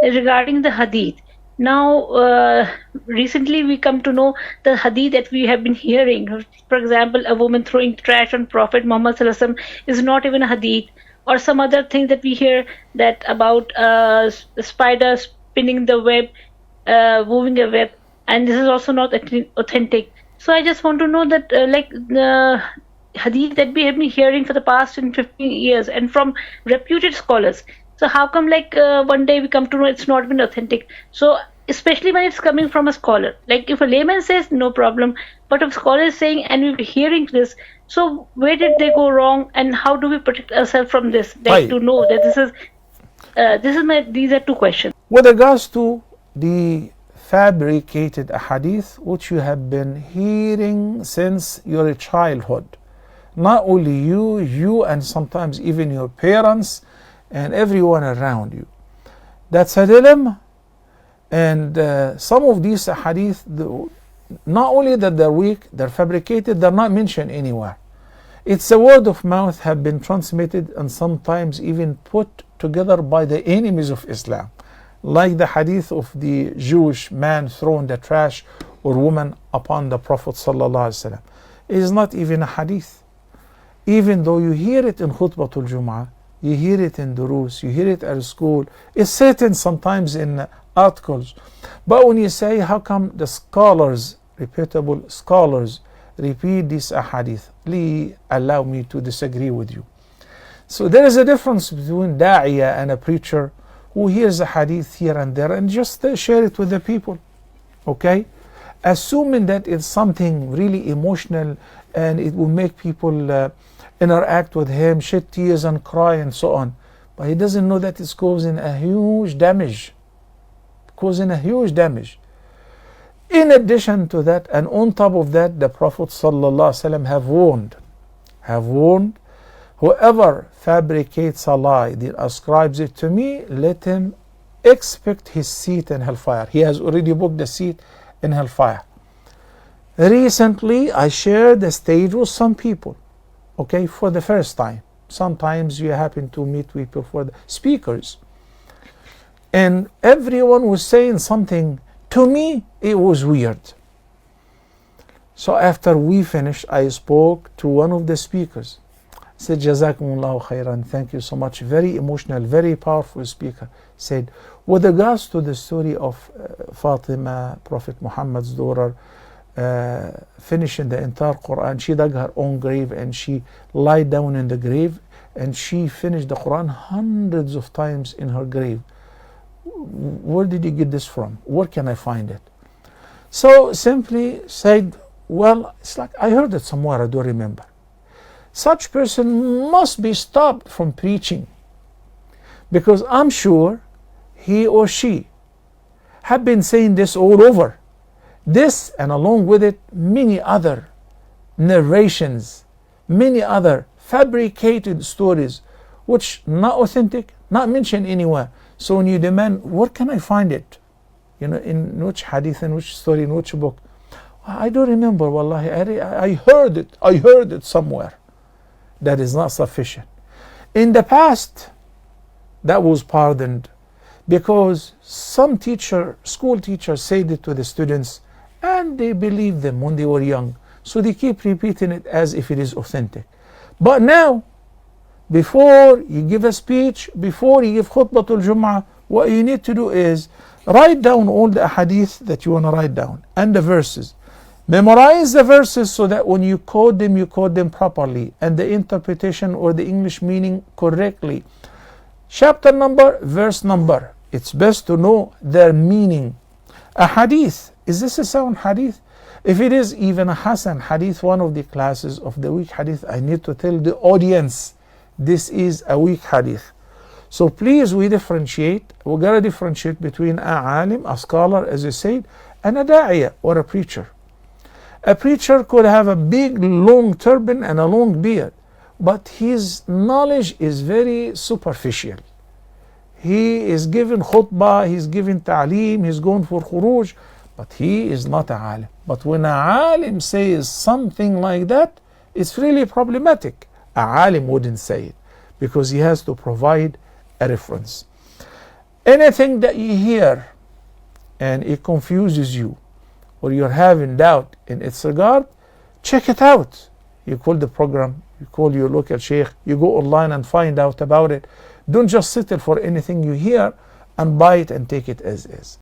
regarding the hadith. Now, recently we come to know the hadith that we have been hearing. For example, a woman throwing trash on Prophet Muhammad Sallallahu Alaihi Wasallam is not even a hadith, or some other thing that we hear that about the spider spinning the web, moving a web, and this is also not authentic. So I just want to know that, like the hadith that we have been hearing for the past 15 years and from reputed scholars. So how come like one day we come to know it's not been authentic? So especially when it's coming from a scholar, like if a layman says no problem, but if a scholar is saying and we're hearing this, so where did they go wrong and how do we protect ourselves from this? Like to know that these are two questions. With regards to the fabricated hadith which you have been hearing since your childhood, not only you and sometimes even your parents and everyone around you, that's a dilemma. And some of these hadith, not only that they're weak, they're fabricated, they're not mentioned anywhere. It's a word of mouth have been transmitted and sometimes even put together by the enemies of Islam, like the hadith of the Jewish man throwing the trash or woman upon the Prophet ﷺ. It is not even a hadith, even though you hear it in Khutbatul Jum'ah, you hear it in Durus, you hear it at school, it's written sometimes in articles. But when you say, how come the scholars, reputable scholars, repeat this hadith, please allow me to disagree with you. So there is a difference between da'iyah and a preacher who hears a hadith here and there and just share it with the people, okay? Assuming that it's something really emotional and it will make people interact with him, shed tears and cry and so on. But he doesn't know that it's causing a huge damage. In addition to that, and on top of that, the Prophet ﷺ have warned, whoever fabricates a lie, then ascribes it to me, let him expect his seat in hellfire. He has already booked the seat in hellfire. Recently, I shared the stage with some people, okay, for the first time. Sometimes you happen to meet people for the speakers. And everyone was saying something. To me, it was weird. So after we finished, I spoke to one of the speakers. I said, Jazakumullahu khairan, thank you so much. Very emotional, very powerful speaker. Said, with regards to the story of Fatima, Prophet Muhammad's daughter, finishing the entire Quran, she dug her own grave and she lied down in the grave and she finished the Quran hundreds of times in her grave. Where did you get this from? Where can I find it? So simply said, well, it's like I heard it somewhere, I don't remember. Such person must be stopped from preaching, because I'm sure he or she have been saying this all over. This, and along with it, many other narrations, many other fabricated stories, which not authentic, not mentioned anywhere. So when you demand, where can I find it? You know, in which hadith, in which story, in which book? I don't remember, wallahi. I heard it somewhere. That is not sufficient. In the past, that was pardoned because some teacher, school teachers said it to the students and they believed them when they were young. So they keep repeating it as if it is authentic. But now, before you give a speech, before you give khutbatul Jum'ah, what you need to do is write down all the hadith that you want to write down and the verses. Memorize the verses so that when you quote them properly and the interpretation or the English meaning correctly. Chapter number, verse number. It's best to know their meaning. A hadith, is this a sound hadith? If it is even a Hasan hadith, one of the classes of the weak hadith, I need to tell the audience this is a weak hadith. So please, we differentiate. We gotta differentiate between a alim, a scholar, as I said, and a da'iyah or a preacher. A preacher could have a big long turban and a long beard, but his knowledge is very superficial. He is given khutbah, he's given ta'aleem, he's going for khuruj, but he is not a alim. But when a alim says something like that, it's really problematic. A alim wouldn't say it because he has to provide a reference. Anything that you hear and it confuses you, or you're having doubt in its regard, check it out. You call the program, you call your local sheikh, you go online and find out about it. Don't just settle for anything you hear and buy it and take it as is.